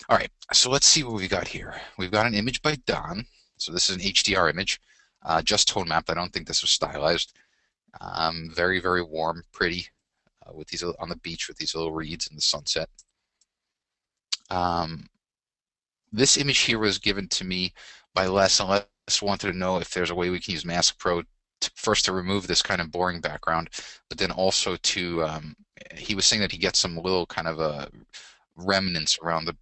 All right, so let's see what we got here. We've got an image by Don. So this is an HDR image, just tone mapped. I don't think this was stylized. Very, very warm, pretty, with these on the beach with these little reeds in the sunset. Um, this image here was given to me by Les, and Les wanted to know if there's a way we can use Mask Pro first to remove this kind of boring background, but then also to, he was saying that he gets some little kind of remnants around the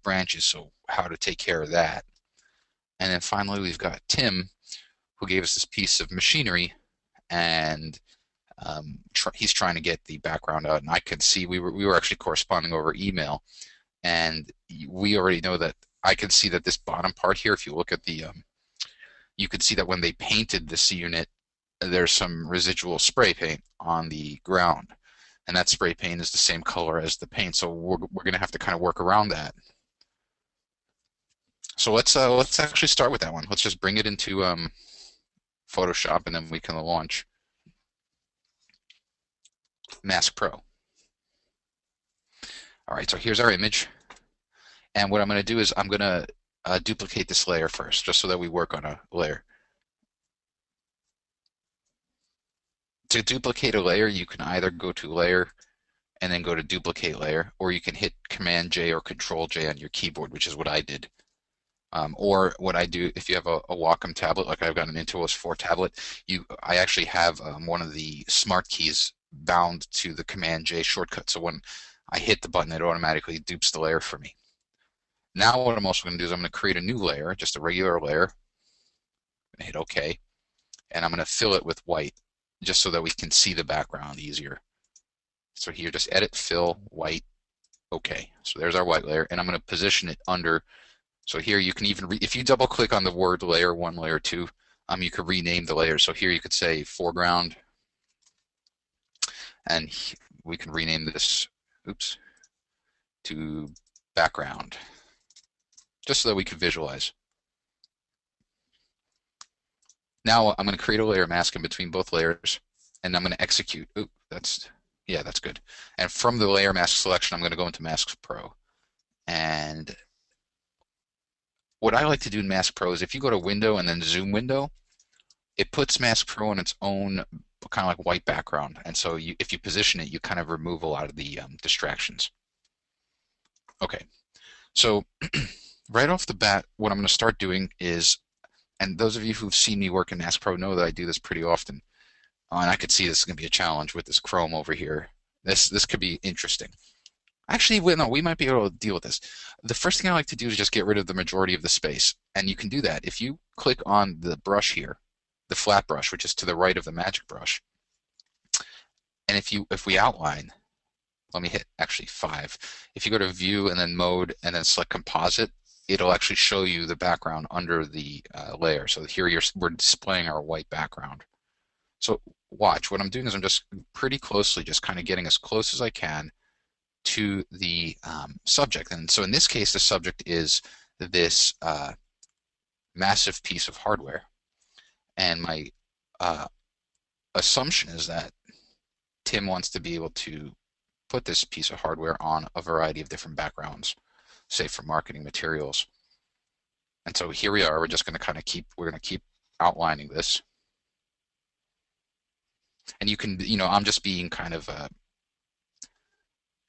branches, so how to take care of that. And then finally, we've got Tim, who gave us this piece of machinery, and he's trying to get the background out. And I could see we were actually corresponding over email, and we already know that I can see that this bottom part here, if you look at the, you could see that when they painted the C unit, there's some residual spray paint on the ground, and that spray paint is the same color as the paint. So we're going to have to kind of work around that. So let's actually start with that one. Let's just bring it into Photoshop, and then we can launch Mask Pro. All right, so here's our image. And what I'm going to do is I'm going to duplicate this layer first, just so that we work on a layer. To duplicate a layer, you can either go to Layer and then go to Duplicate Layer, or you can hit Command J or Control J on your keyboard, which is what I did. Or what I do, if you have a Wacom tablet, like I've got an Intuos 4 tablet, I actually have one of the smart keys bound to the Command J shortcut. So when I hit the button, it automatically dupes the layer for me. Now what I'm also going to do is I'm going to create a new layer, just a regular layer. I'm going to hit OK, and I'm going to fill it with white, just so that we can see the background easier. So here, just edit, fill, white, OK. So there's our white layer, and I'm going to position it under. So here you can even, if you double click on the word layer 1, layer 2, you could rename the layers. So here you could say foreground, and we can rename this, oops, to background, just so that we can visualize. Now I'm going to create a layer mask in between both layers, and I'm going to execute. Ooh, that's good. And from the layer mask selection, I'm going to go into Masks Pro. And what I like to do in Mask Pro is if you go to Window and then Zoom Window, it puts Mask Pro in its own kind of like white background. And so if you position it, you kind of remove a lot of the distractions. Okay, so right off the bat, what I'm going to start doing is, and those of you who've seen me work in Mask Pro know that I do this pretty often. And I could see this is going to be a challenge with this Chrome over here. This could be interesting. Actually, no, we might be able to deal with this. The first thing I like to do is just get rid of the majority of the space. And you can do that if you click on the brush here, the flat brush, which is to the right of the magic brush. And if we outline, let me hit actually 5. If you go to View and then Mode and then select Composite, it'll actually show you the background under the layer. So here we're displaying our white background. So watch, what I'm doing is I'm just pretty closely just kind of getting as close as I can to the subject. And so in this case, the subject is this massive piece of hardware. And my assumption is that Tim wants to be able to put this piece of hardware on a variety of different backgrounds, say for marketing materials. And so here we are, we're just going to kind of we're going to keep outlining this. And you can, I'm just being kind of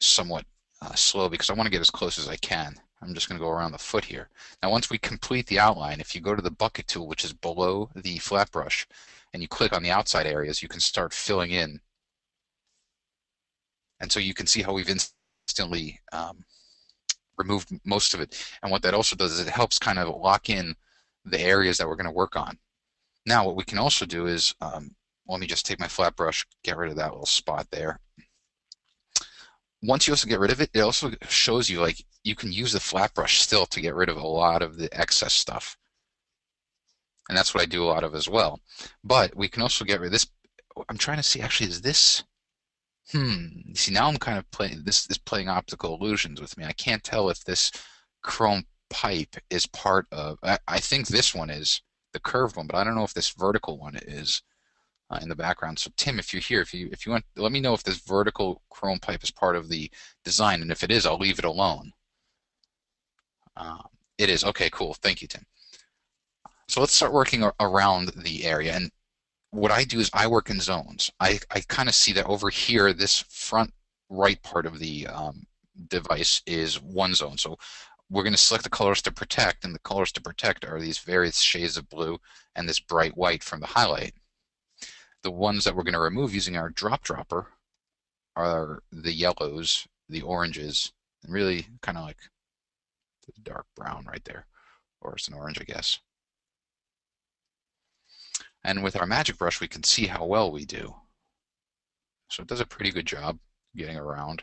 somewhat slow because I want to get as close as I can. I'm just going to go around the foot here. Now, once we complete the outline, if you go to the bucket tool, which is below the flat brush, and you click on the outside areas, you can start filling in. And so you can see how we've instantly removed most of it. And what that also does is it helps kind of lock in the areas that we're going to work on. Now, what we can also do is, let me just take my flat brush, get rid of that little spot there. Once you also get rid of it, it also shows you like you can use the flat brush still to get rid of a lot of the excess stuff. And that's what I do a lot of as well. But we can also get rid of this. I'm trying to see, actually, is this, see, now I'm kind of playing, this is playing optical illusions with me. I can't tell if this chrome pipe is part of, I think this one is the curved one, but I don't know if this vertical one is. In the background. So Tim, if you're here, if you want, let me know if this vertical chrome pipe is part of the design, and if it is, I'll leave it alone. It is. Okay, cool. Thank you, Tim. So let's start working around the area. And what I do is I work in zones. I kind of see that over here, this front right part of the device is one zone. So we're going to select the colors to protect, and the colors to protect are these various shades of blue and this bright white from the highlight. The ones that we're going to remove using our drop dropper are the yellows, the oranges, and really kind of like the dark brown right there, or it's an orange, I guess. And with our magic brush, we can see how well we do. So it does a pretty good job getting around.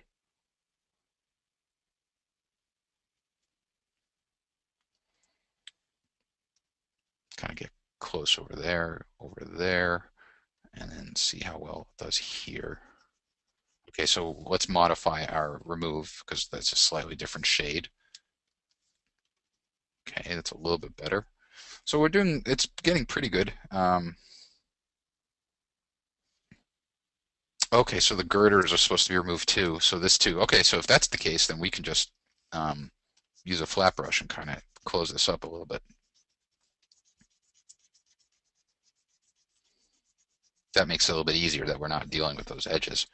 Kind of get close over there, and then see how well it does here. Okay, so let's modify our remove because that's a slightly different shade. Okay, that's a little bit better. So we're doing, it's getting pretty good. Okay, so the girders are supposed to be removed too. So this too. Okay, so if that's the case, then we can just um, use a flat brush and kind of close this up a little bit. That makes it a little bit easier that we're not dealing with those edges.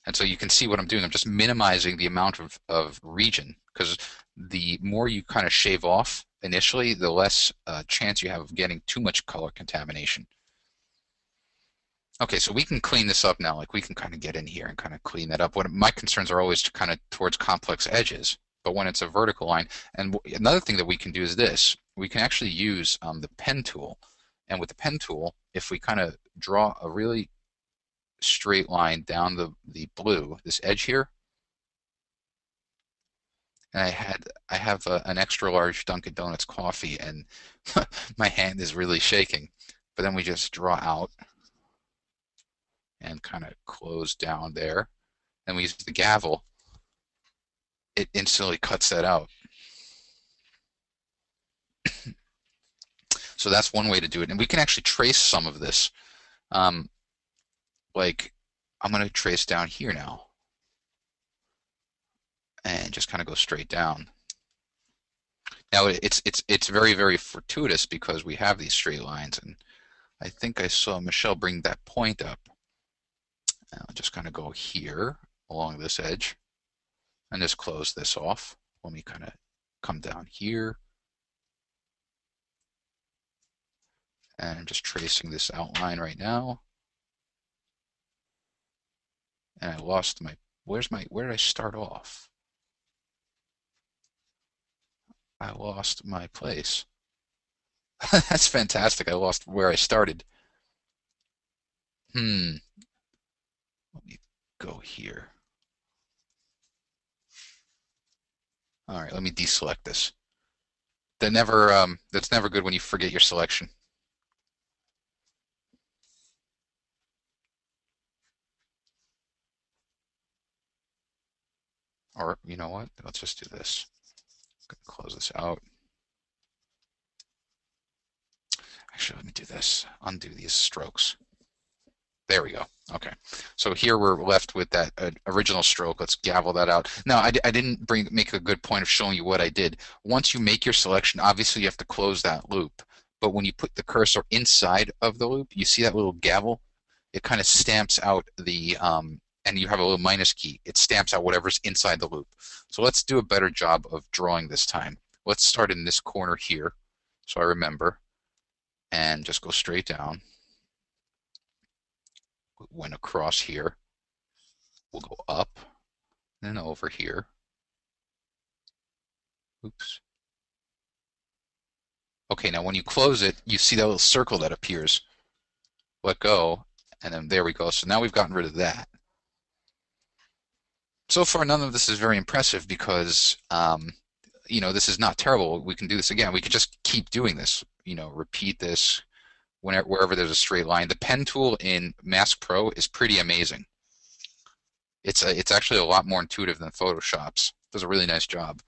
And so you can see what I'm doing. I'm just minimizing the amount of region because the more you kind of shave off initially, the less chance you have of getting too much color contamination. Okay, so we can clean this up now. Like we can kind of get in here and kind of clean that up. What my concerns are always kind of towards complex edges, but when it's a vertical line, and another thing that we can do is this. We can actually use the pen tool. And with the pen tool, if we kind of draw a really straight line down the blue, this edge here, and I have an extra large Dunkin' Donuts coffee, and my hand is really shaking. But then we just draw out and kind of close down there. And we use the gavel, it instantly cuts that out. So that's one way to do it. And we can actually trace some of this. Um, like I'm going to trace down here now and just kind of go straight down. Now it's very, very fortuitous because we have these straight lines, and I think I saw Michelle bring that point up. And I'll just kind of go here along this edge and just close this off. Let me kind of come down here. And I'm just tracing this outline right now. And I lost my, where did I start off? I lost my place. That's fantastic. I lost where I started. Let me go here. All right, let me deselect this. That's never good when you forget your selection. Or you know what? Let's just do this. Close this out. Actually, let me do this. Undo these strokes. There we go. Okay. So here we're left with that original stroke. Let's gavel that out. Now, I didn't make a good point of showing you what I did. Once you make your selection, obviously you have to close that loop. But when you put the cursor inside of the loop, you see that little gavel? It kind of stamps out the, and you have a little minus key. It stamps out whatever's inside the loop. So let's do a better job of drawing this time. Let's start in this corner here, so I remember, and just go straight down. Went across here. We'll go up and over here. Oops. Okay, now when you close it, you see that little circle that appears. Let go, and then there we go. So now we've gotten rid of that. So far, none of this is very impressive because, this is not terrible. We can do this again. We could just keep doing this, repeat this wherever there's a straight line. The pen tool in Mask Pro is pretty amazing. It's actually a lot more intuitive than Photoshop's. It does a really nice job.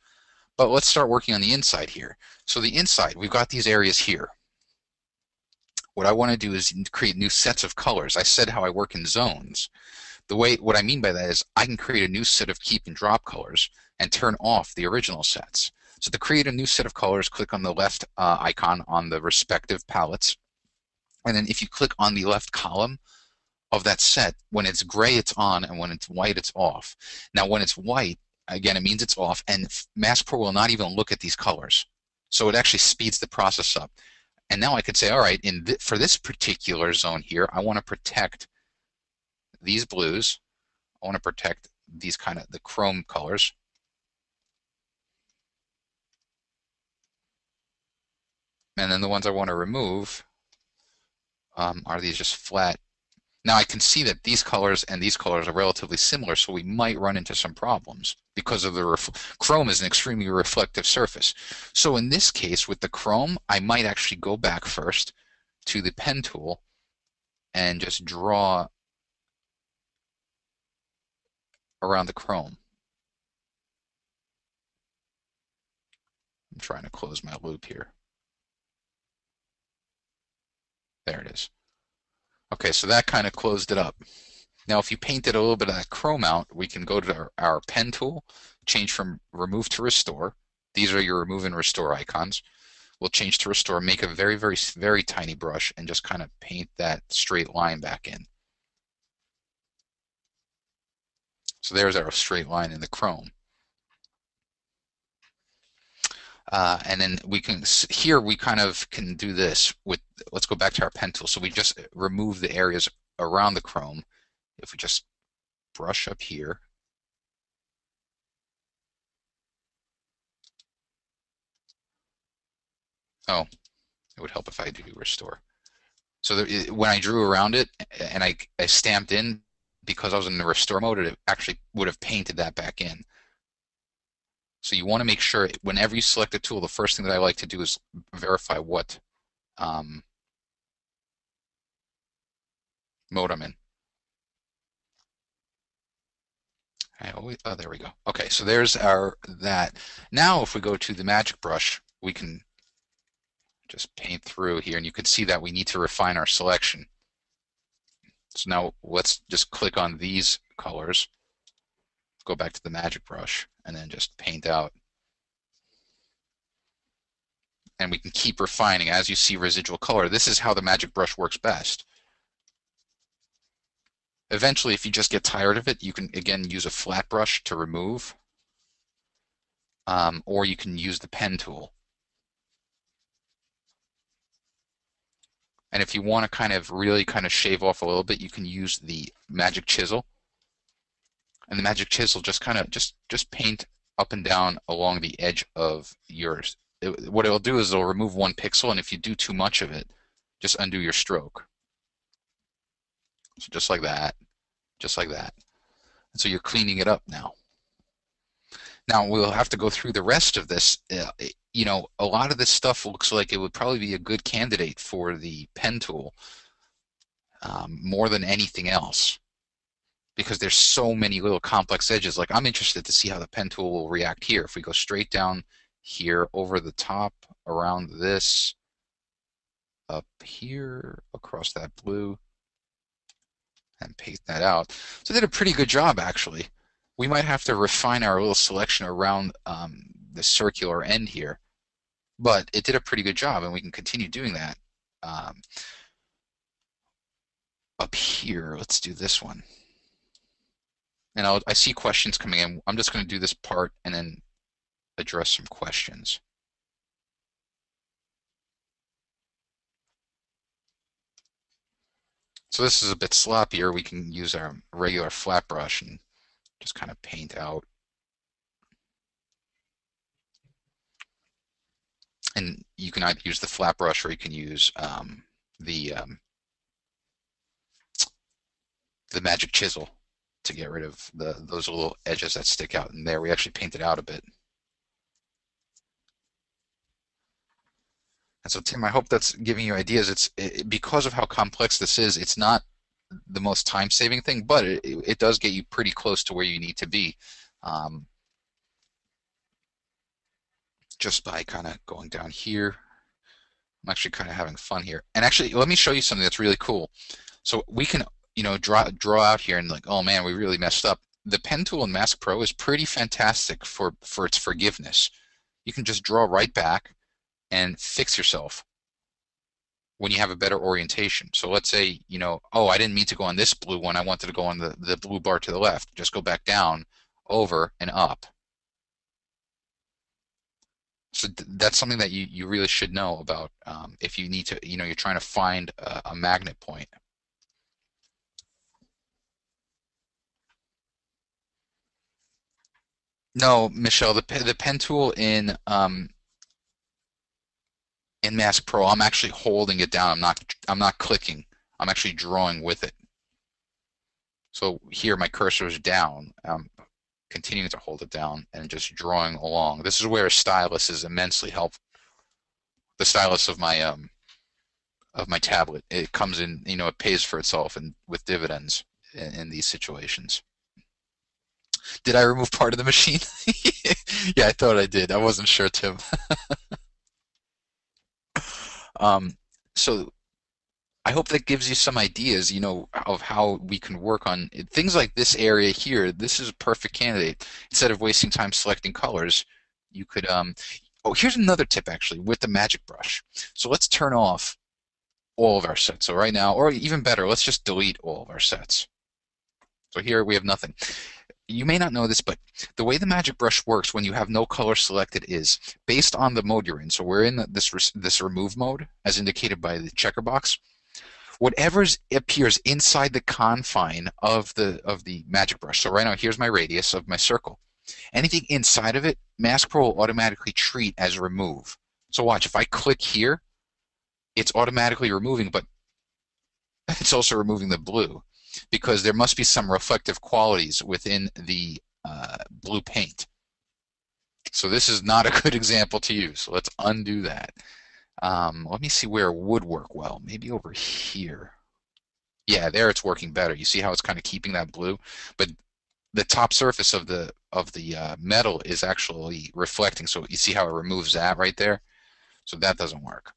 But let's start working on the inside here. So the inside, we've got these areas here. What I want to do is create new sets of colors. I said how I work in zones. What I mean by that is I can create a new set of keep and drop colors and turn off the original sets. So to create a new set of colors, click on the left icon on the respective palettes. And then if you click on the left column of that set, when it's gray, it's on, and when it's white, it's off. Now, when it's white, again, it means it's off, and Mask Pro will not even look at these colors. So it actually speeds the process up. And now I could say, all right, for this particular zone here, I want to protect these blues. I want to protect these kind of the chrome colors. And then the ones I want to remove are these just flat. Now I can see that these colors and these colors are relatively similar, so we might run into some problems because of the chrome is an extremely reflective surface. So in this case, with the chrome, I might actually go back first to the pen tool and just draw around the chrome. I'm trying to close my loop here. There it is. Okay, so that kind of closed it up. Now, if you painted a little bit of that chrome out, we can go to our pen tool, change from remove to restore. These are your remove and restore icons. We'll change to restore, make a very, very, very tiny brush, and just kind of paint that straight line back in. So there's our straight line in the chrome. And then we can, here we kind of can do this with, let's go back to our pen tool. So we just remove the areas around the chrome. If we just brush up here. Oh, it would help if I do restore. So when I drew around it and I stamped in, because I was in the restore mode, it actually would have painted that back in. So you want to make sure whenever you select a tool, the first thing that I like to do is verify what mode I'm in. Oh, there we go. Okay, so there's that. Now if we go to the magic brush, we can just paint through here, and you can see that we need to refine our selection. So now let's just click on these colors, go back to the magic brush, and then just paint out. And we can keep refining as you see residual color. This is how the magic brush works best. Eventually, if you just get tired of it, you can again use a flat brush to remove, or you can use the pen tool. And if you want to kind of really kind of shave off a little bit, you can use the magic chisel. And the magic chisel just kind of just paint up and down along the edge of yours. What it'll do is it'll remove 1 pixel, and if you do too much of it, just undo your stroke. So just like that, just like that. And so you're cleaning it up now. Now we'll have to go through the rest of this. You know, a lot of this stuff looks like it would probably be a good candidate for the pen tool more than anything else, because there's so many little complex edges. Like, I'm interested to see how the pen tool will react here. If we go straight down here, over the top, around this, up here, across that blue, and paste that out. So they did a pretty good job, actually. We might have to refine our little selection around the circular end here, but it did a pretty good job, and we can continue doing that. Up here, let's do this one. And I see questions coming in. I'm just going to do this part and then address some questions. So this is a bit sloppier. We can use our regular flat brush and just kind of paint out. And you can either use the flat brush or you can use the magic chisel to get rid of those little edges that stick out. And there we actually painted out a bit. And so, Tim, I hope that's giving you ideas. Because of how complex this is, it's not the most time-saving thing, but it does get you pretty close to where you need to be, just by kind of going down here. I'm actually kind of having fun here. And actually, let me show you something that's really cool. So we can, you know, draw out here and like, oh man, we really messed up. The pen tool in Mask Pro is pretty fantastic for its forgiveness. you can just draw right back and fix yourself when you have a better orientation. So let's say, oh, I didn't mean to go on this blue one. I wanted to go on the blue bar to the left. Just go back down, over, and up. So that's something that you really should know about if you need to, you're trying to find a magnet point. No, Michelle, the pen tool in Mask Pro, I'm actually holding it down. I'm not clicking. I'm actually drawing with it. So here my cursor is down. I'm continuing to hold it down and just drawing along. This is where a stylus is immensely helpful. The stylus of my tablet. It comes in, it pays for itself and with dividends in these situations. Did I remove part of the machine? Yeah, I thought I did. I wasn't sure, Tim. Um, so I hope that gives you some ideas, of how we can work on things like this area here. This is a perfect candidate. Instead of wasting time selecting colors, you could, oh, here's another tip actually with the magic brush. So let's turn off all of our sets. So right now, or even better, let's just delete all of our sets. So here we have nothing. You may not know this, but the way the magic brush works when you have no color selected is based on the mode you're in. So we're in this remove mode, as indicated by the checker box. Whatever appears inside the confine of the magic brush. So right now, here's my radius of my circle. Anything inside of it, Mask Pro will automatically treat as remove. So watch, if I click here, it's automatically removing, but it's also removing the blue because there must be some reflective qualities within the blue paint. So this is not a good example to use. So let's undo that. Let me see where it would work well. Maybe over here. Yeah, there it's working better. You see how it's kind of keeping that blue, but the top surface of the metal is actually reflecting. So you see how it removes that right there. So that doesn't work.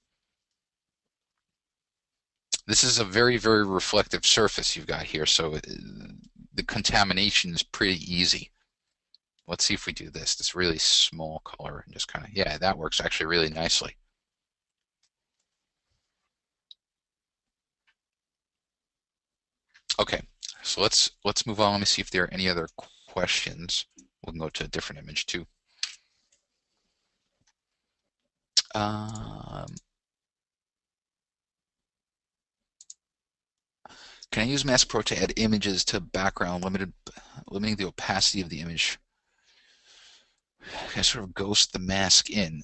This is a very, very reflective surface you've got here, so the contamination is pretty easy. Let's see if we do this really small color and just kind of, yeah, that works actually really nicely. Okay, so let's move on. Let me see if there are any other questions. We can go to a different image too. Um, can I use Mask Pro to add images to background, limiting the opacity of the image? Can I sort of ghost the mask in?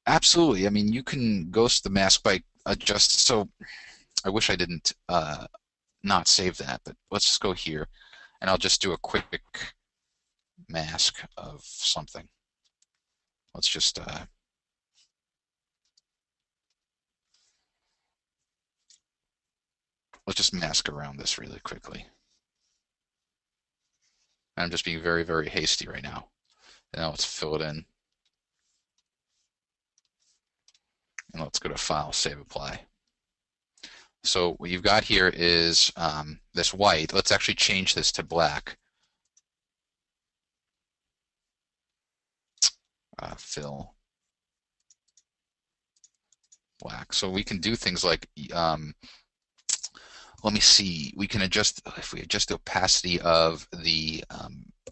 Absolutely. I mean, you can ghost the mask by adjust. So I wish I didn't not save that, but let's just go here, and I'll just do a quick mask of something. Let's just mask around this really quickly. And I'm just being very, very hasty right now. And now let's fill it in. And let's go to File, Save, Apply. So what you've got here is this white. Let's actually change this to black. Fill black. So we can do things like, let me see, we can adjust, if we adjust the opacity of the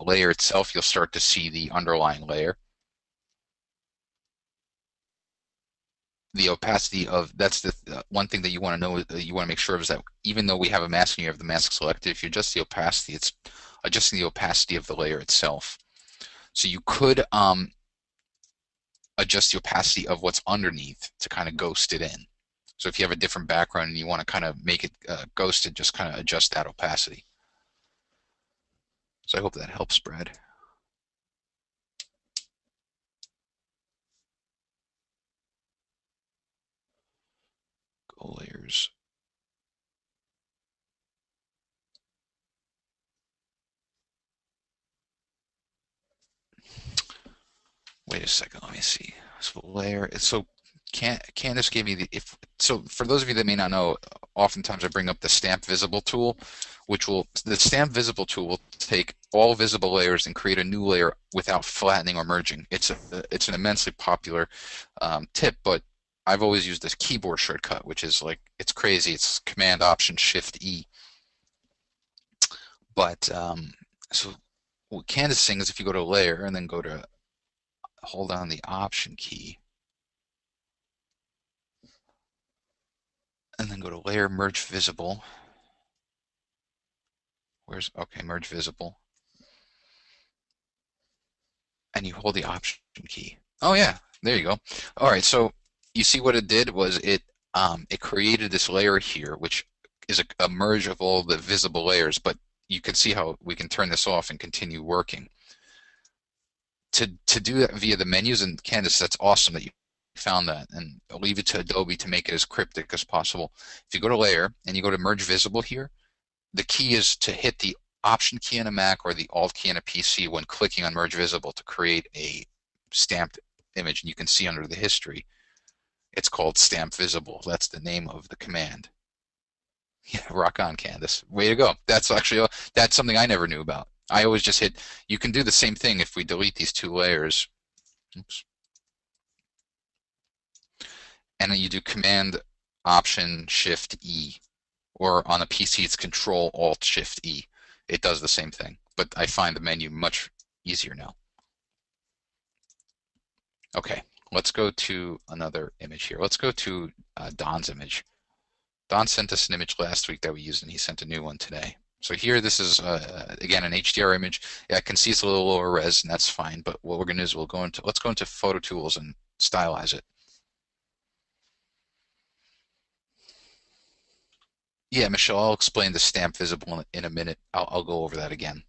layer itself, you'll start to see the underlying layer. The opacity of, that's the one thing that you want to know, you want to make sure of, is that even though we have a mask and you have the mask selected, if you adjust the opacity, it's adjusting the opacity of the layer itself. So you could adjust the opacity of what's underneath to kind of ghost it in. So if you have a different background and you want to kind of make it ghosted, just kind of adjust that opacity. So I hope that helps, Brad. Go layers. Wait a second, let me see. So layer, so Candace gave me the, if so for those of you that may not know, oftentimes I bring up the stamp visible tool, the stamp visible tool will take all visible layers and create a new layer without flattening or merging. It's an immensely popular tip, but I've always used this keyboard shortcut, which is like, it's crazy. It's Command Option Shift E. But so what Candace is saying is if you go to layer and then go to hold on the Option key and then go to layer merge visible. Okay, merge visible. And you hold the Option key. Oh yeah, there you go. All right, so you see what it did was it created this layer here, which is a merge of all the visible layers, but you can see how we can turn this off and continue working. To do that via the menus, and Candace, that's awesome that you found that, and I'll leave it to Adobe to make it as cryptic as possible. If you go to layer and you go to merge visible here, the key is to hit the Option key on a Mac or the Alt key on a PC when clicking on merge visible to create a stamped image. And you can see under the history, it's called stamp visible. That's the name of the command. Yeah, rock on, Candace. Way to go. That's something I never knew about. I always just hit, you can do the same thing if we delete these two layers. Oops. And then you do Command Option Shift E, or on a PC it's Control Alt Shift E. It does the same thing, but I find the menu much easier now. Okay, let's go to another image here. Let's go to Don's image. Don sent us an image last week that we used, and he sent a new one today. So here, this is, again, an HDR image. Yeah, I can see it's a little lower res, and that's fine, but what we're going to do is let's go into Photo Tools and stylize it. Yeah, Michelle, I'll explain the stamp visible in a minute. I'll go over that again.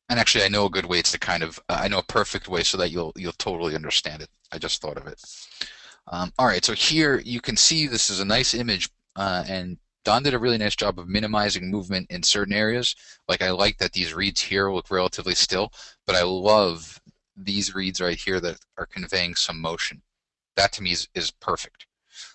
And actually, I know a good way to kind of, I know a perfect way so that you'll totally understand it. I just thought of it. All right, so here you can see this is a nice image, and Don did a really nice job of minimizing movement in certain areas. Like, I like that these reeds here look relatively still, but I love these reeds right here that are conveying some motion. That to me is perfect.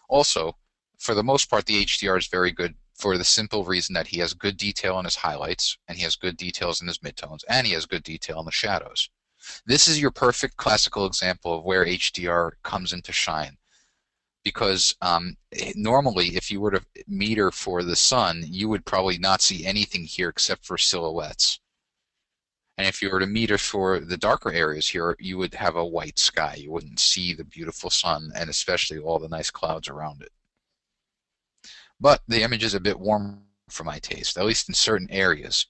Also, for the most part, the HDR is very good for the simple reason that he has good detail in his highlights, and he has good details in his midtones, and he has good detail in the shadows. This is your perfect classical example of where HDR comes into shine. Because normally, if you were to meter for the sun, you would probably not see anything here except for silhouettes. And if you were to meter for the darker areas here, you would have a white sky. You wouldn't see the beautiful sun, and especially all the nice clouds around it. But the image is a bit warm for my taste, at least in certain areas.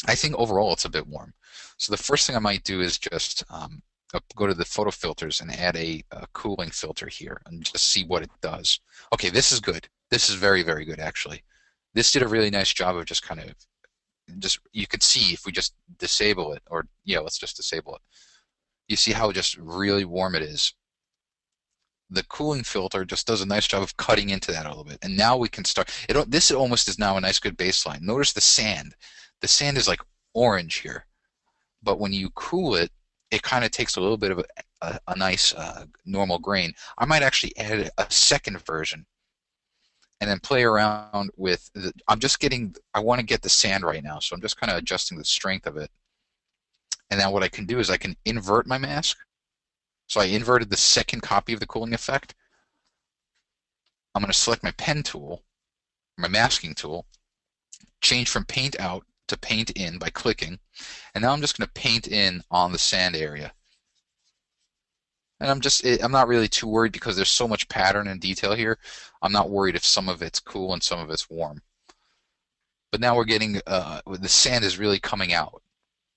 I think overall it's a bit warm. So the first thing I might do is just go to the photo filters and add a cooling filter here and just see what it does. Okay, this is good. This is very, very good, actually. This did a really nice job of just kind of, you could see if we just disable it, or yeah, let's just disable it. You see how just really warm it is. The cooling filter just does a nice job of cutting into that a little bit. And now we can start, this almost is now a nice good baseline. Notice the sand. The sand is like orange here. But when you cool it, it kind of takes a little bit of a nice normal grain. I might actually add a second version and then play around with I want to get the sand right now, so I'm just kind of adjusting the strength of it. And now what I can do is I can invert my mask. So I inverted the second copy of the cooling effect. I'm going to select my pen tool, my masking tool, change from paint out to paint in by clicking, and now I'm just going to paint in on the sand area. And I'm not really too worried because there's so much pattern and detail here. I'm not worried if some of it's cool and some of it's warm. But now we're getting, the sand is really coming out.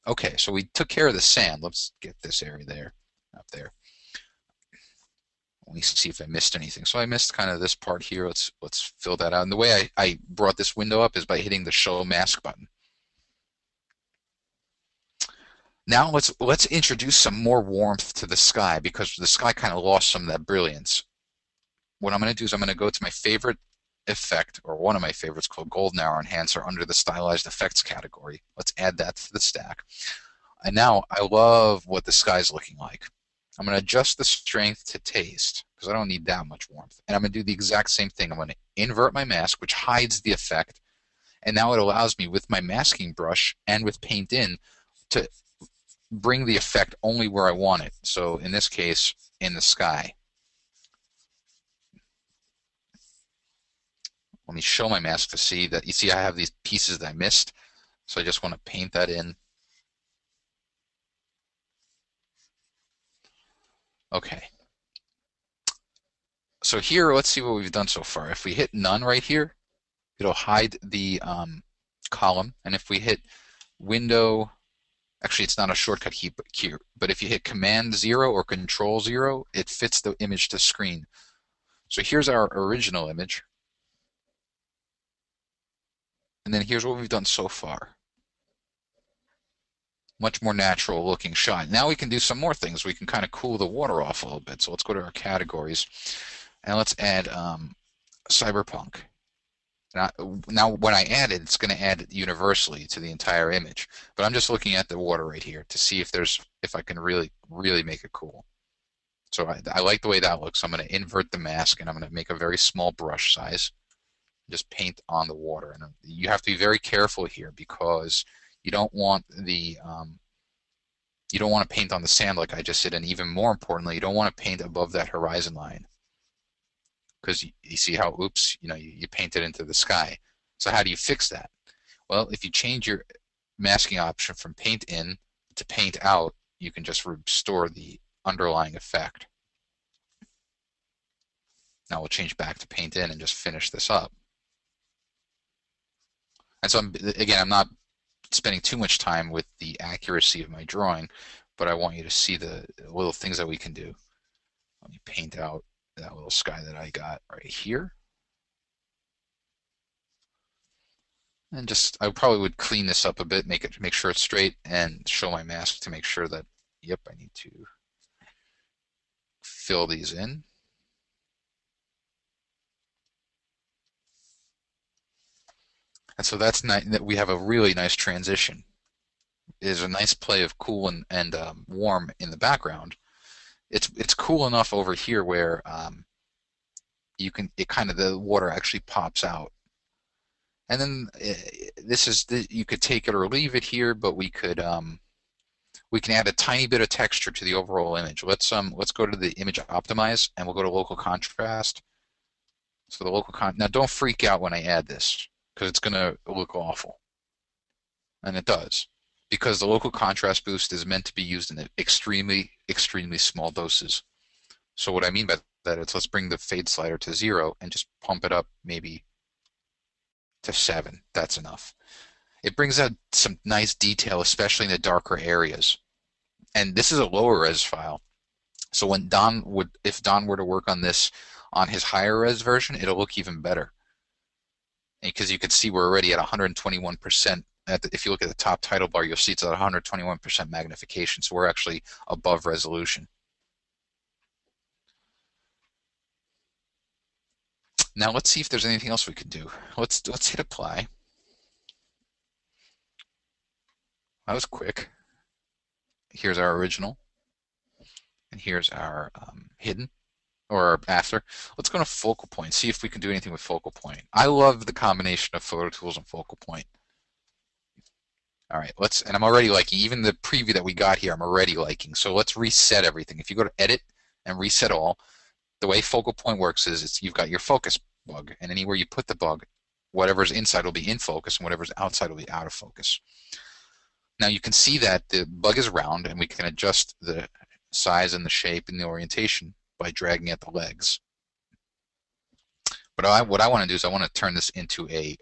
Okay, so we took care of the sand. Let's get this area there, up there. Let me see if I missed anything. So I missed kind of this part here. Let's fill that out. And the way I brought this window up is by hitting the Show Mask button. Now let's introduce some more warmth to the sky because the sky kind of lost some of that brilliance. What I'm going to do is I'm going to go to my favorite effect, or one of my favorites, called Golden Hour Enhancer under the Stylized Effects category. Let's add that to the stack. And now I love what the sky's looking like. I'm going to adjust the strength to taste because I don't need that much warmth. And I'm going to do the exact same thing. I'm going to invert my mask, which hides the effect. And now it allows me with my masking brush and with paint in to bring the effect only where I want it. So in this case, in the sky. Let me show my mask to see that. You see I have these pieces that I missed. So I just want to paint that in. Okay. So here, let's see what we've done so far. If we hit none right here, it'll hide the column. And if we hit window, actually it's not a shortcut key here, but if you hit Command 0 or Control 0, it fits the image to screen. So here's our original image. And then here's what we've done so far. Much more natural looking shot. Now we can do some more things. We can kind of cool the water off a little bit. So let's go to our categories and let's add cyberpunk. Now when I add it, it's going to add it universally to the entire image. But I'm just looking at the water right here to see if I can really make it cool. So I like the way that looks. I'm going to invert the mask and I'm going to make a very small brush size. Just paint on the water. And you have to be very careful here because you don't want the you don't want to paint on the sand like I just did, and even more importantly, you don't want to paint above that horizon line because you see how, oops, you paint it into the sky. So how do you fix that? Well, if you change your masking option from paint in to paint out, you can just restore the underlying effect. Now we'll change back to paint in and just finish this up. And so again, I'm not spending too much time with the accuracy of my drawing, but I want you to see the little things that we can do. Let me paint out that little sky that I got right here. And I probably would clean this up a bit, make sure it's straight, and show my mask to make sure that, yep, I need to fill these in. And so that's nice, that we have a really nice transition. Is a nice play of cool and warm in the background. It's cool enough over here where the water actually pops out. And then you could take it or leave it here, but we can add a tiny bit of texture to the overall image. Let's go to the image optimize and we'll go to local contrast. So now don't freak out when I add this because it's going to look awful. And it does. Because the local contrast boost is meant to be used in extremely small doses. So what I mean by that is let's bring the fade slider to 0 and just pump it up maybe to 7. That's enough. It brings out some nice detail, especially in the darker areas. And this is a lower res file. So when if Don were to work on this on his higher res version, it'll look even better. Because you can see we're already at 121%. If you look at the top title bar, you'll see it's at 121% magnification, so we're actually above resolution. Now let's see if there's anything else we could do. Let's hit apply. That was quick. Here's our original, and here's our hidden, or after. Let's go to focal point, see if we can do anything with focal point. I love the combination of photo tools and focal point. All right, and I'm already liking, even the preview that we got here, I'm already liking. So let's reset everything. If you go to edit and reset all, the way focal point works is you've got your focus bug, and anywhere you put the bug, whatever's inside will be in focus, and whatever's outside will be out of focus. Now you can see that the bug is round, and we can adjust the size and the shape and the orientation by dragging at the legs. But what I want to do is I want to turn this into a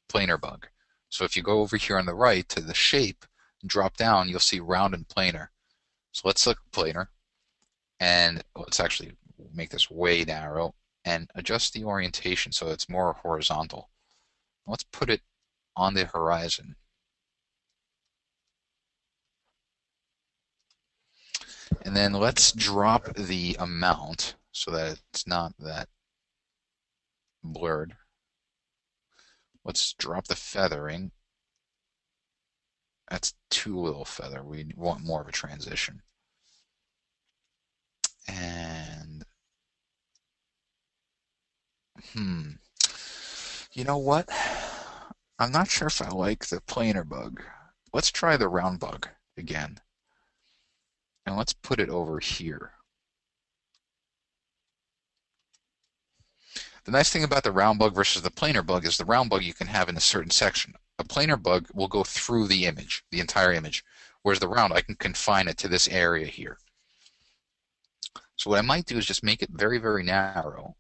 planar bug. So if you go over here on the right to the shape, and drop down, you'll see round and planar. So let's select planar, and let's actually make this way narrow and adjust the orientation so it's more horizontal. Let's put it on the horizon. And then let's drop the amount so that it's not that blurred. Let's drop the feathering. That's too little feather. We want more of a transition. And Hmm. You know what? I'm not sure if I like the planar bug. Let's try the round bug again. And let's put it over here. The nice thing about the round bug versus the planar bug is the round bug you can have in a certain section. A planar bug will go through the image, the entire image, whereas the round, I can confine it to this area here. So what I might do is just make it very, very narrow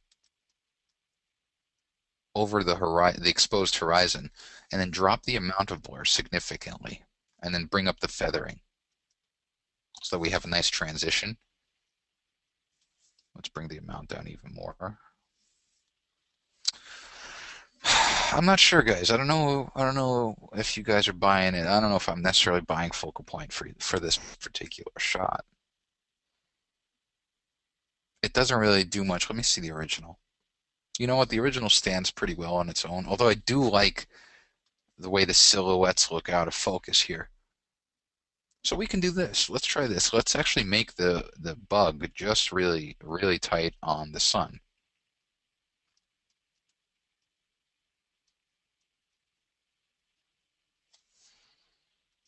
over the exposed horizon, and then drop the amount of blur significantly, and then bring up the feathering so that we have a nice transition. Let's bring the amount down even more. I'm not sure, guys. I don't know. I don't know if you guys are buying it. I don't know if I'm necessarily buying focal point for this particular shot. It doesn't really do much. Let me see the original. You know what? The original stands pretty well on its own. Although I do like the way the silhouettes look out of focus here. So we can do this. Let's try this. Let's actually make the bug just really, really tight on the sun.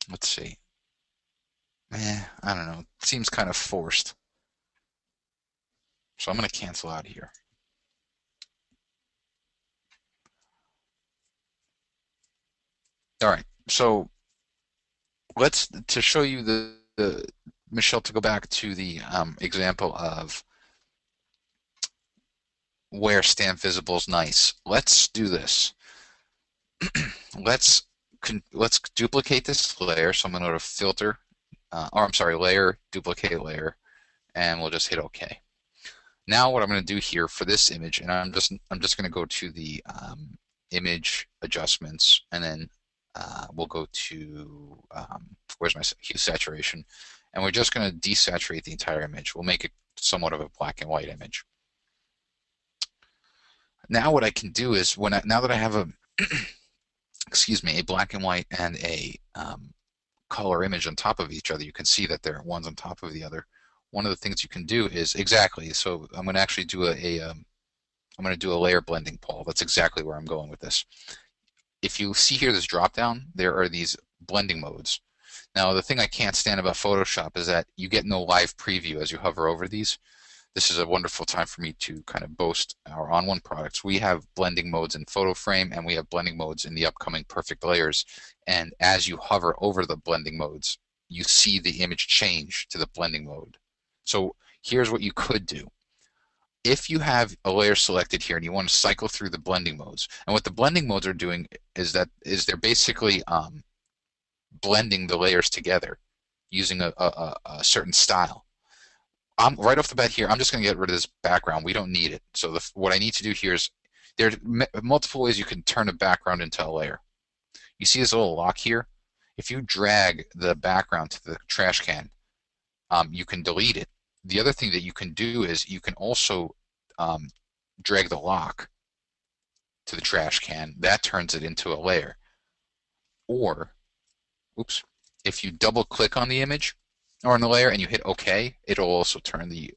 Let's see. I don't know. It seems kind of forced. So I'm going to cancel out here. All right. So to show you the Michelle, to go back to the example of where stamp visible is nice. Let's do this. let's let's duplicate this layer. So I'm going to go to filter, or I'm sorry, layer, duplicate layer, and we'll just hit OK. Now what I'm going to do here for this image, and I'm just going to go to the image adjustments, and then we'll go to where's my hue saturation, and we're just going to desaturate the entire image. We'll make it somewhat of a black and white image. Now what I can do is now that I have a excuse me, a black and white and a color image on top of each other, you can see that they're one's on top of the other. One of the things you can do is exactly. So I'm going to actually do I'm going to do a layer blending, Paul. That's exactly where I'm going with this. If you see here this drop down, there are these blending modes. Now the thing I can't stand about Photoshop is that you get no live preview as you hover over these. This is a wonderful time for me to kind of boast our onOne products. We have blending modes in photo frame, and we have blending modes in the upcoming perfect layers. And as you hover over the blending modes, you see the image change to the blending mode. So here's what you could do. If you have a layer selected here and you want to cycle through the blending modes, and what the blending modes are doing is they're basically blending the layers together using a certain style. I'm right off the bat here. I'm just going to get rid of this background. We don't need it. So what I need to do here is there are multiple ways you can turn a background into a layer. You see this little lock here? If you drag the background to the trash can, you can delete it. The other thing that you can do is you can also drag the lock to the trash can. That turns it into a layer. Or, oops, if you double click on the image or on the layer and you hit OK, it'll also turn the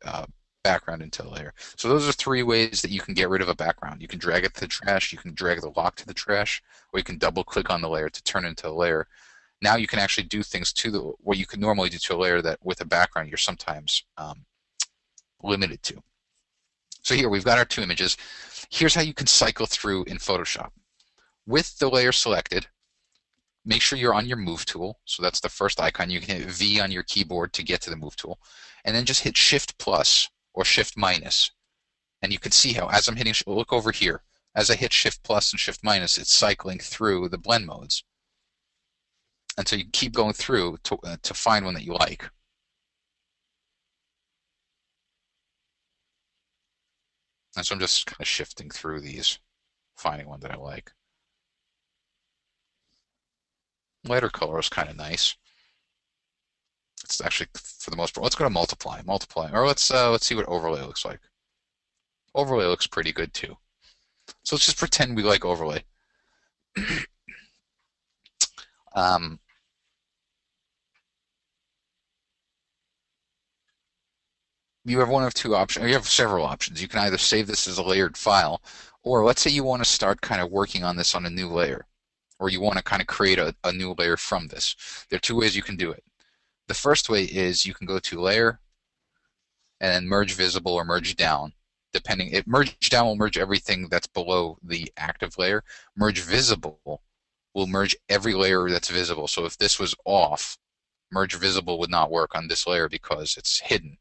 background into a layer. So those are three ways that you can get rid of a background. You can drag it to the trash, you can drag the lock to the trash, or you can double click on the layer to turn it into a layer. Now you can actually do things to what you could normally do to a layer that with a background you're sometimes limited to. So here we've got our two images. Here's how you can cycle through in Photoshop. With the layer selected, make sure you're on your move tool. So that's the first icon. You can hit V on your keyboard to get to the move tool. And then just hit Shift plus or Shift minus. And you can see how as I'm hitting, look over here. As I hit Shift plus and Shift minus, it's cycling through the blend modes. And so you keep going through to find one that you like. And so I'm just kind of shifting through these, finding one that I like. Lighter color is kind of nice. It's actually, for the most part, let's go to multiply, or let's see what overlay looks like. Overlay looks pretty good too. So let's just pretend we like overlay. You have one of two options. You have several options. You can either save this as a layered file, Or let's say you want to start kind of working on this on a new layer, or you want to kind of create a new layer from this. There are two ways you can do it. The first way is you can go to Layer and then Merge Visible or Merge Down. Depending, if Merge Down will merge everything that's below the active layer. Merge Visible will merge every layer that's visible. So if this was off, Merge Visible would not work on this layer because it's hidden.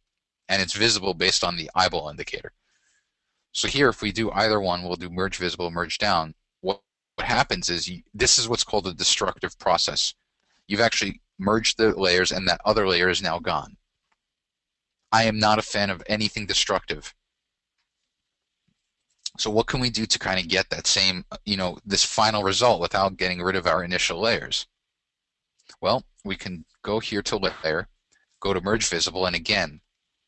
And it's visible based on the eyeball indicator. So here, if we do either one, we'll do Merge Visible, Merge Down. What happens is, this is what's called a destructive process. You've actually merged the layers, and that other layer is now gone. I am not a fan of anything destructive. So what can we do to kind of get that same, this final result without getting rid of our initial layers? Well, we can go here to Layer, go to Merge Visible, and again,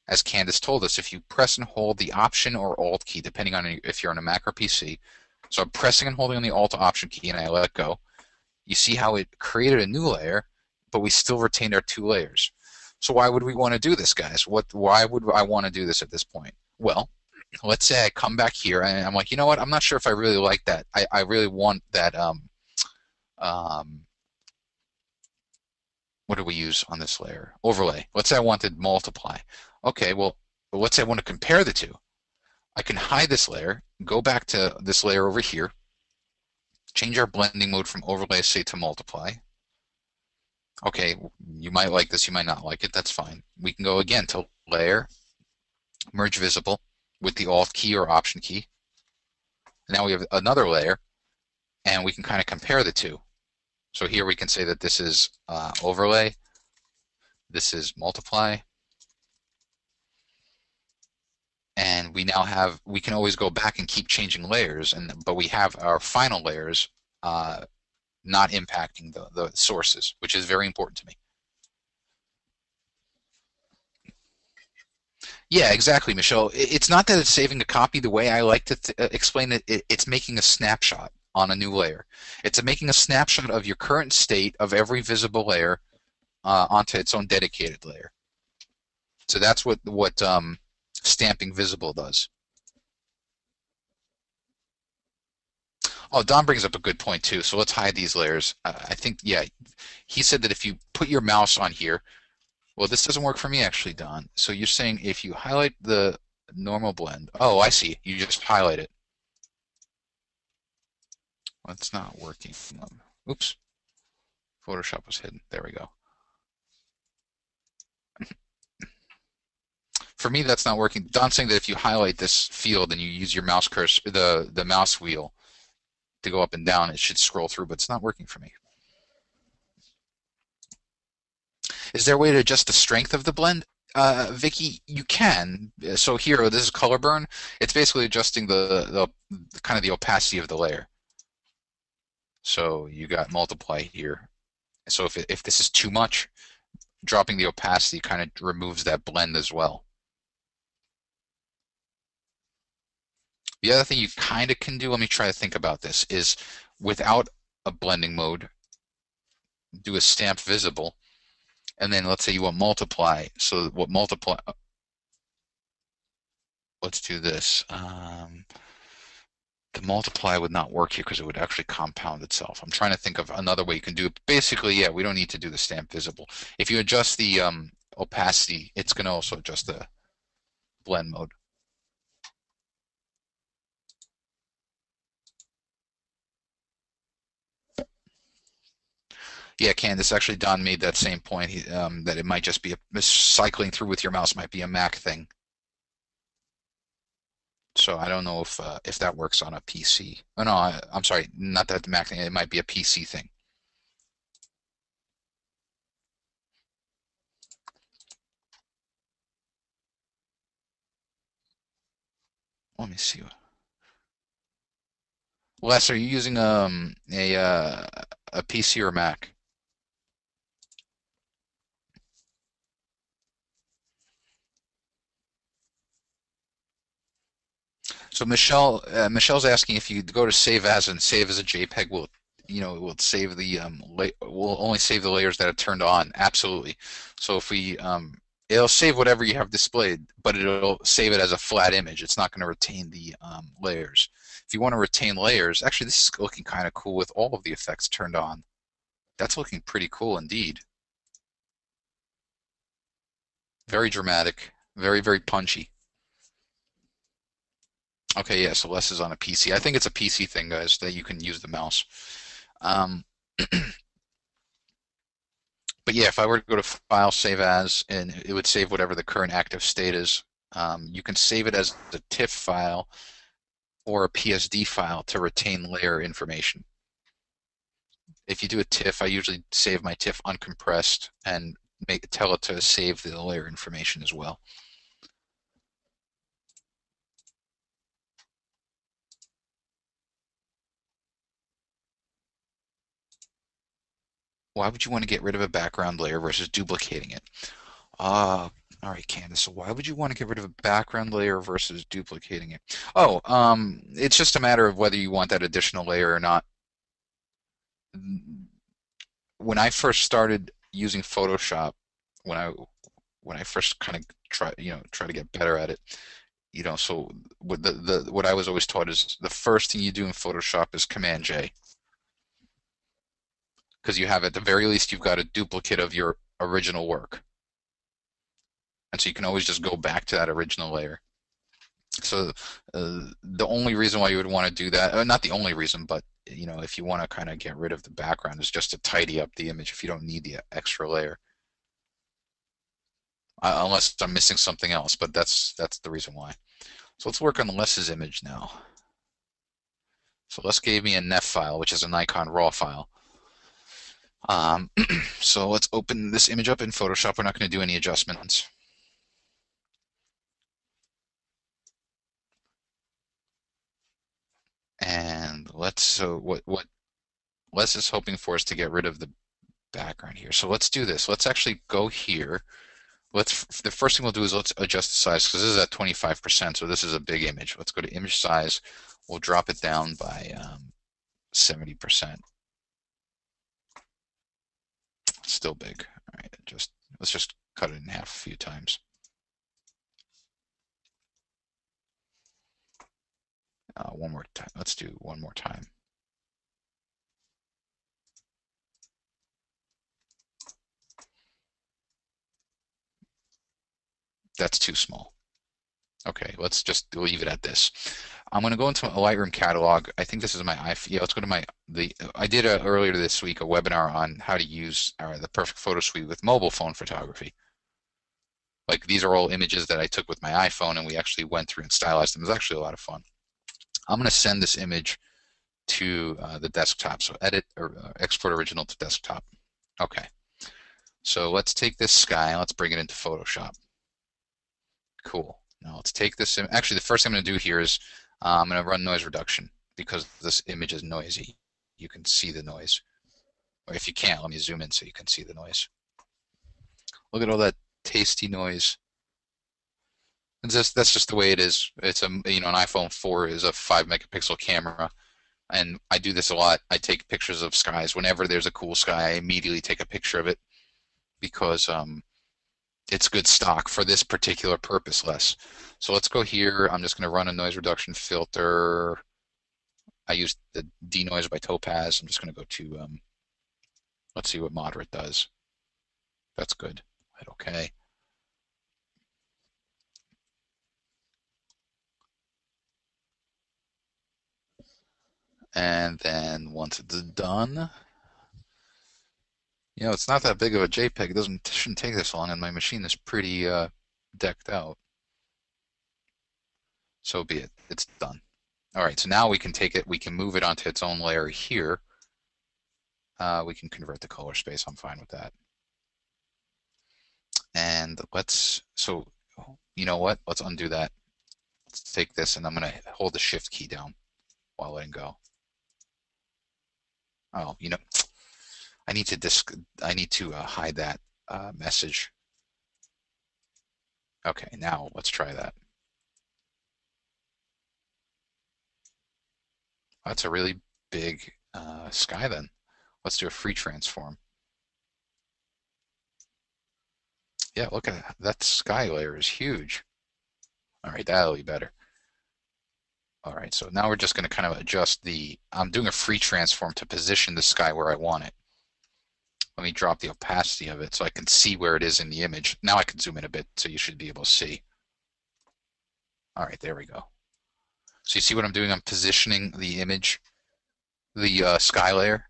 as Candace told us, if you press and hold the Option or Alt key, depending on if you're on a Mac or PC, so I'm pressing and holding on the Alt Option key and I let go, you see how it created a new layer, but we still retained our two layers. So why would we want to do this, guys? Why would I want to do this at this point? Well, let's say I come back here and I'm like, you know what? I'm not sure if I really like that. I really want that. What do we use on this layer? Overlay. Let's say I wanted multiply. Okay, well, let's say I want to compare the two. I can hide this layer, go back to this layer over here, change our blending mode from overlay, say, to multiply. Okay, you might like this, you might not like it, that's fine. We can go again to Layer, Merge Visible with the Alt key or Option key. Now we have another layer, and we can kind of compare the two. So here we can say that this is overlay, this is multiply, and we now have, we can always go back and keep changing layers, but we have our final layers not impacting the sources, which is very important to me. Yeah, exactly, Michelle. It's not that it's saving a copy. The way I like to explain it, it's making a snapshot on a new layer. It's making a snapshot of your current state of every visible layer onto its own dedicated layer. So that's what stamping visible does. Oh, Don brings up a good point too. So let's hide these layers. I think, yeah, he said that if you put your mouse on here, well, this doesn't work for me actually, Don. So you're saying if you highlight the normal blend, oh, I see. You just highlight it. Well, it's not working. Oops. Photoshop was hidden. There we go. For me, that's not working. Don's saying that if you highlight this field and you use your mouse cursor, the mouse wheel, to go up and down, it should scroll through, but it's not working for me. Is there a way to adjust the strength of the blend? Vicky, you can. So here, this is color burn. It's basically adjusting the kind of the opacity of the layer. So you got multiply here. So if this is too much, dropping the opacity kind of removes that blend as well. The other thing you kind of can do, let me try to think about this, is without a blending mode, do a stamp visible, and then let's say you want multiply. So what multiply? Let's do this. The multiply would not work here because it would actually compound itself. I'm trying to think of another way you can do it. Basically, yeah, we don't need to do the stamp visible. If you adjust the opacity, it's going to also adjust the blend mode. Yeah, Candace, actually Don made that same point, that it might just be cycling through with your mouse might be a Mac thing. So I don't know if that works on a PC. Oh no, I'm sorry, not that Mac thing. It might be a PC thing. Let me see. Les, are you using a PC or Mac? So Michelle's asking if you go to save as and save as a JPEG, will will save the will only save the layers that are turned on. Absolutely. So if we it'll save whatever you have displayed, but it'll save it as a flat image. It's not going to retain the layers. If you want to retain layers, actually this is looking kind of cool with all of the effects turned on. That's looking pretty cool indeed. Very dramatic, very, very punchy. Okay, yeah, so less is on a PC. I think it's a PC thing, guys, that you can use the mouse. Um, but yeah, if I were to go to File, Save As, and it would save whatever the current active state is. You can save it as a TIFF file or a PSD file to retain layer information. If you do a TIFF, I usually save my TIFF uncompressed and tell it to save the layer information as well. Why would you want to get rid of a background layer versus duplicating it? All right, Candace. So why would you want to get rid of a background layer versus duplicating it? Oh, it's just a matter of whether you want that additional layer or not. When I first started using Photoshop, when I when I first kind of try to get better at it, so what I was always taught is the first thing you do in Photoshop is Command J, because you have at the very least you've got a duplicate of your original work, and so you can always just go back to that original layer. So the only reason why you would want to do that, not the only reason, but if you want to kind of get rid of the background, is just to tidy up the image if you don't need the extra layer. Unless I'm missing something else, but that's the reason why. So let's work on Les's image now. So Les gave me a NEF file, which is a Nikon RAW file. So let's open this image up in Photoshop. We're not going to do any adjustments. And what Les is hoping for is to get rid of the background here. So let's do this. Let's actually go here. The first thing we'll do is let's adjust the size, because this is at 25%, so this is a big image. Let's go to image size. We'll drop it down by 70%. Still big. All right, let's just cut it in half a few times. One more time. Let's do one more time. That's too small. Okay, let's just leave it at this. I'm going to go into a Lightroom catalog. I think this is my iPhone. Yeah, let's go to I did earlier this week a webinar on how to use the Perfect Photo Suite with mobile phone photography. Like, these are all images that I took with my iPhone, and we actually went through and stylized them. It was actually a lot of fun. I'm going to send this image to the desktop. So edit or export original to desktop. Okay. So let's take this sky, let's bring it into Photoshop. Cool. Now let's take this. Actually, the first thing I'm going to do here is I'm going to run noise reduction, because this image is noisy. You can see the noise. Or if you can't, let me zoom in so you can see the noise. Look at all that tasty noise. That's just the way it is. It's an iPhone 4 is a 5 megapixel camera, and I do this a lot. I take pictures of skies. Whenever there's a cool sky, I immediately take a picture of it, because it's good stock for this particular purpose, Les. So let's go here. I'm just going to run a noise reduction filter. I used the denoise by Topaz. I'm just going to go to, let's see what moderate does. That's good. Hit OK. And then once it's done, it's not that big of a JPEG. Shouldn't take this long, and my machine is pretty decked out. So be it. It's done. All right, so now we can take it, we can move it onto its own layer here. We can convert the color space. I'm fine with that. And so you know what? Let's undo that. Let's take this, and I'm going to hold the Shift key down while letting go. Oh, I need to hide that message. Okay, now let's try that. That's a really big sky then. Let's do a free transform. Yeah, look at that sky layer is huge. All right, that'll be better. All right, so now we're just going to kind of adjust I'm doing a free transform to position the sky where I want it. Let me drop the opacity of it so I can see where it is in the image. Now I can zoom in a bit so you should be able to see. All right, there we go. So you see what I'm doing? I'm positioning the image, the sky layer.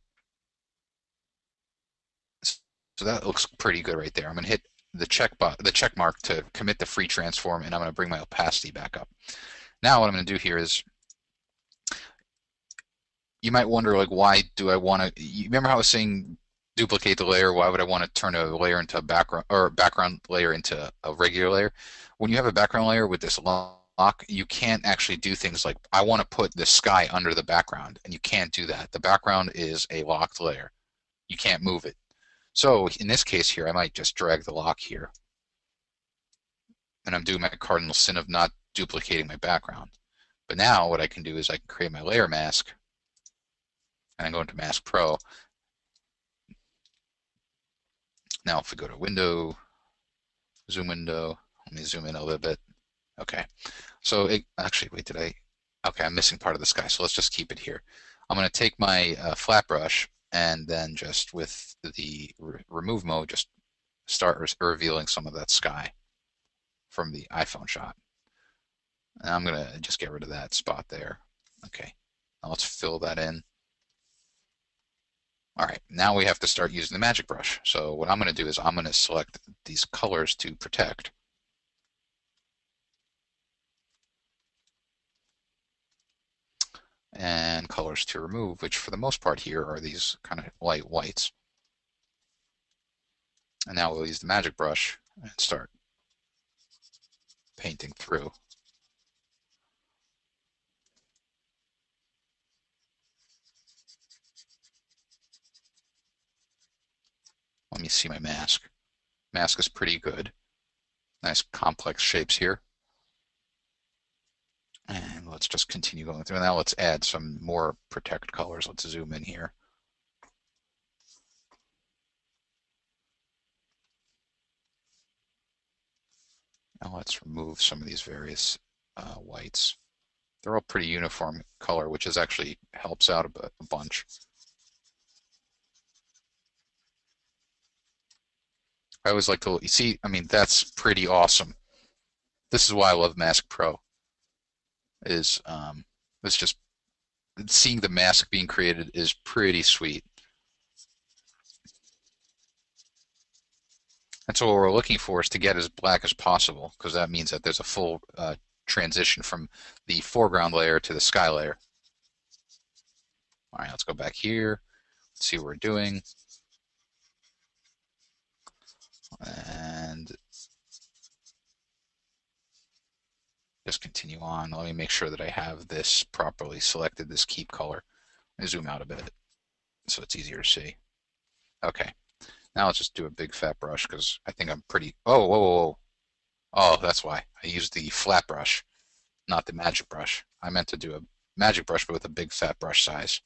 So that looks pretty good right there. I'm going to hit the check mark to commit the free transform, and I'm going to bring my opacity back up. Now what I'm going to do here is, you might wonder, like, why do I want to? You remember how I was saying duplicate the layer? Why would I want to turn a layer into a background, or background layer into a regular layer? When you have a background layer with this lock, you can't actually do things like, I want to put the sky under the background, and you can't do that. The background is a locked layer. You can't move it. So in this case here, I might just drag the lock here. And I'm doing my cardinal sin of not duplicating my background. But now what I can do is I can create my layer mask, and I go into Mask Pro. Now if we go to Window, Zoom Window, let me zoom in a little bit. Okay, so actually, wait, okay, I'm missing part of the sky, so let's just keep it here. I'm going to take my flat brush, and then just with the remove mode, just start revealing some of that sky from the iPhone shot. And I'm going to just get rid of that spot there. Okay, now let's fill that in. All right, now we have to start using the magic brush. So what I'm going to do is I'm going to select these colors to protect. And colors to remove, which for the most part here are these kind of light whites. And now we'll use the magic brush and start painting through. Let me see my mask. Mask is pretty good. Nice complex shapes here. And let's just continue going through. Now let's add some more protect colors. Let's zoom in here. Now let's remove some of these various whites. They're all pretty uniform color, which is actually helps out a bunch. I always like to, you see, I mean, that's pretty awesome. This is why I love Mask Pro. It's just seeing the mask being created is pretty sweet. And so what we're looking for is to get as black as possible, because that means that there's a full transition from the foreground layer to the sky layer. All right, let's go back here. Let's see what we're doing. And just continue on. Let me make sure that I have this properly selected, this keep color. Let me zoom out a bit so it's easier to see. Okay, now let's just do a big fat brush because I think I'm pretty, oh, whoa, whoa, whoa. Oh, that's why. I used the flat brush, not the magic brush. I meant to do a magic brush, but with a big fat brush size.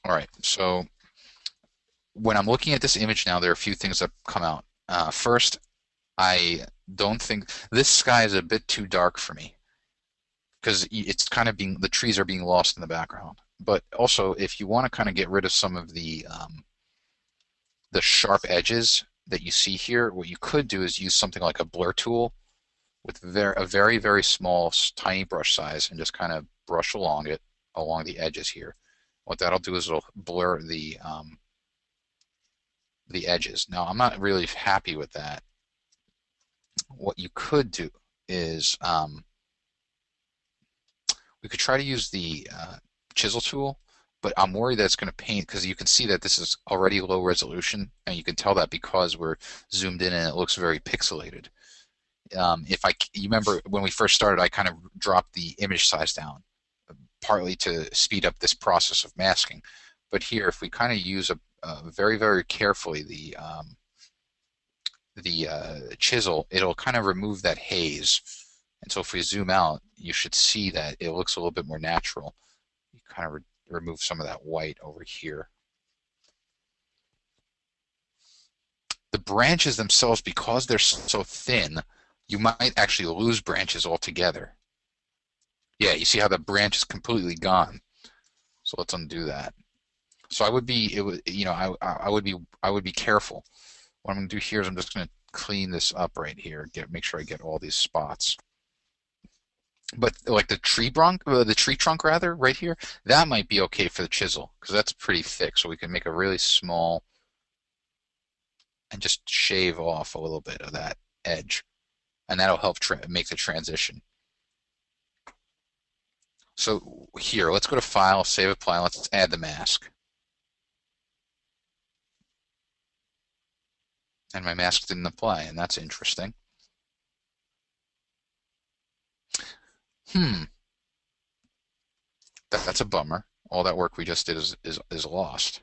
All right, so when I'm looking at this image now, there are a few things that come out. First, I don't think this sky is a bit too dark for me because it's kind of the trees are being lost in the background. But also, if you want to kind of get rid of some of the sharp edges that you see here, what you could do is use something like a blur tool with a very, very small, tiny brush size and just kind of brush along it, along the edges here. What that'll do is it'll blur the edges. Now, I'm not really happy with that. What you could do is we could try to use the chisel tool, but I'm worried that it's going to paint because you can see that this is already low resolution, and you can tell that because we're zoomed in and it looks very pixelated. You remember when we first started, I kind of dropped the image size down, partly to speed up this process of masking. But here, if we kind of use very, very carefully the chisel, it'll kind of remove that haze. And so if we zoom out, you should see that it looks a little bit more natural. You kind of remove some of that white over here. The branches themselves, because they're so thin, you might actually lose branches altogether. Yeah, you see how the branch is completely gone. So let's undo that. So I would be, it would, I would be careful. What I'm going to do here is I'm just going to clean this up right here, make sure I get all these spots. But like the tree trunk rather, right here, that might be okay for the chisel because that's pretty thick. So we can make a really small and just shave off a little bit of that edge, and that'll help make the transition. So here, let's go to File, Save Apply. Let's add the mask. And my mask didn't apply, and that's interesting. Hmm, that's a bummer. All that work we just did is lost.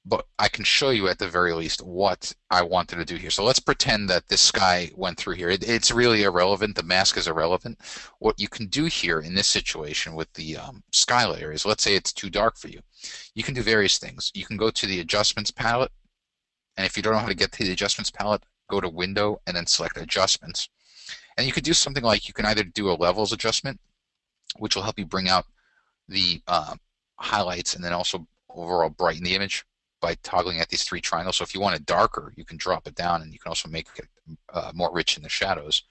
But I can show you at the very least what I wanted to do here. So let's pretend that this sky went through here. It's really irrelevant. The mask is irrelevant. What you can do here in this situation with the sky layer is, let's say it's too dark for you. You can do various things. You can go to the adjustments palette, and if you don't know how to get to the adjustments palette, go to Window and then select Adjustments. And you could do something like, you can either do a levels adjustment, which will help you bring out the highlights and then also overall brighten the image by toggling at these three triangles. So if you want it darker, you can drop it down, and you can also make it more rich in the shadows.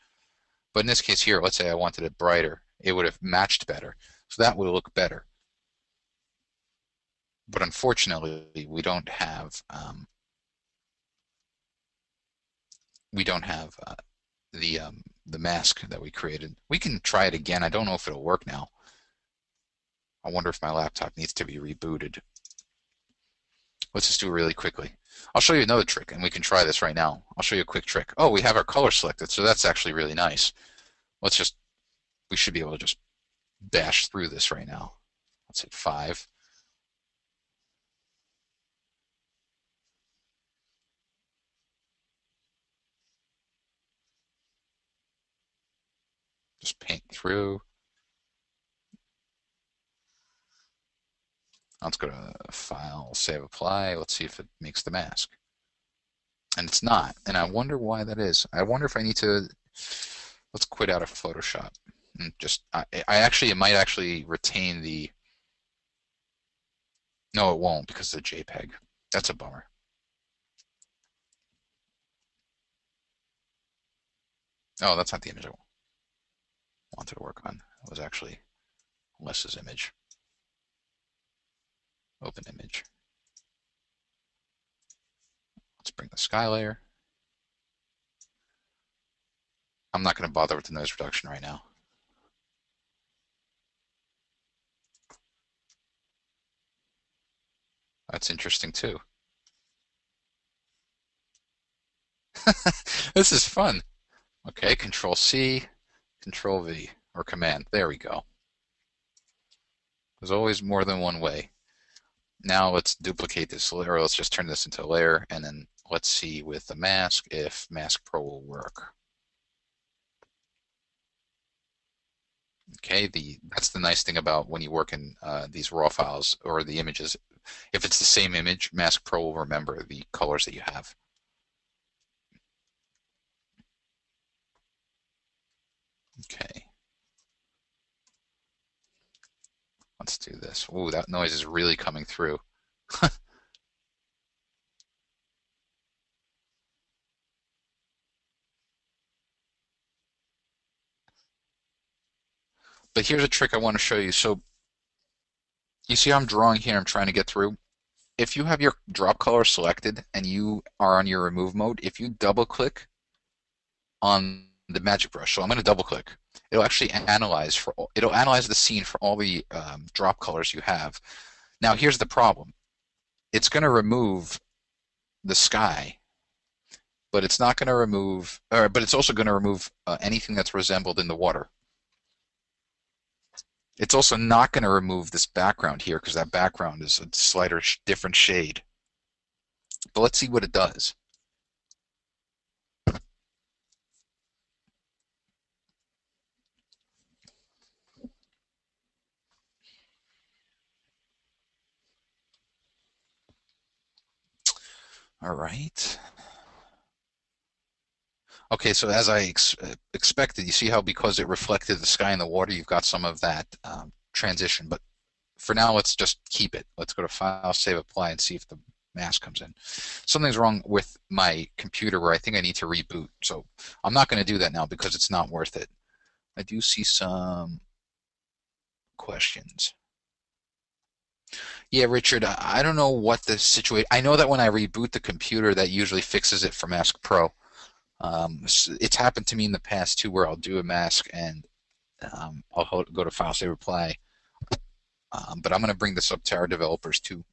But in this case here, let's say I wanted it brighter, it would have matched better. So that would look better. But unfortunately, we don't have the mask that we created. We can try it again. I don't know if it'll work now. I wonder if my laptop needs to be rebooted. Let's just do it really quickly. I'll show you another trick, and we can try this right now. I'll show you a quick trick. Oh, we have our color selected, so that's actually really nice. We should be able to just bash through this right now. Let's hit 5. Just paint through. Let's go to File, Save Apply. Let's see if it makes the mask. And it's not. And I wonder why that is. I wonder if I need to. Let's quit out of Photoshop. And it might actually retain the. No, it won't because of the JPEG. That's a bummer. Oh, that's not the image I wanted to work on. It was actually Les's image. Open image. Let's bring the sky layer. I'm not going to bother with the noise reduction right now. That's interesting too. This is fun. Okay, Control C, Control V, or Command. There we go. There's always more than one way. Now let's duplicate this layer, or let's just turn this into a layer, and then let's see with the mask if Mask Pro will work. Okay, that's the nice thing about when you work in these raw files or the images. If it's the same image, Mask Pro will remember the colors that you have. Okay. Let's do this. Ooh, that noise is really coming through. But here's a trick I want to show you. So you see how I'm drawing here, I'm trying to get through. If you have your drop color selected and you are on your remove mode, if you double click on the magic brush, so I'm going to double click, it'll actually it'll analyze the scene for all the drop colors you have. Now here's the problem. It's going to remove the sky, but it's not going to remove, but it's also going to remove anything that's resembled in the water. It's also not going to remove this background here because that background is a slighter, different shade. But let's see what it does. All right. Okay, so as I expected, you see how because it reflected the sky and the water, you've got some of that transition. But for now, let's just keep it. Let's go to File, Save, Apply, and see if the mask comes in. Something's wrong with my computer where I think I need to reboot. So I'm not going to do that now because it's not worth it. I do see some questions. Yeah, Richard, I don't know what the situation. I know that when I reboot the computer, that usually fixes it for Mask Pro. It's happened to me in the past too, where I'll do a mask and I'll go to File, Save, Reply. But I'm going to bring this up to our developers too.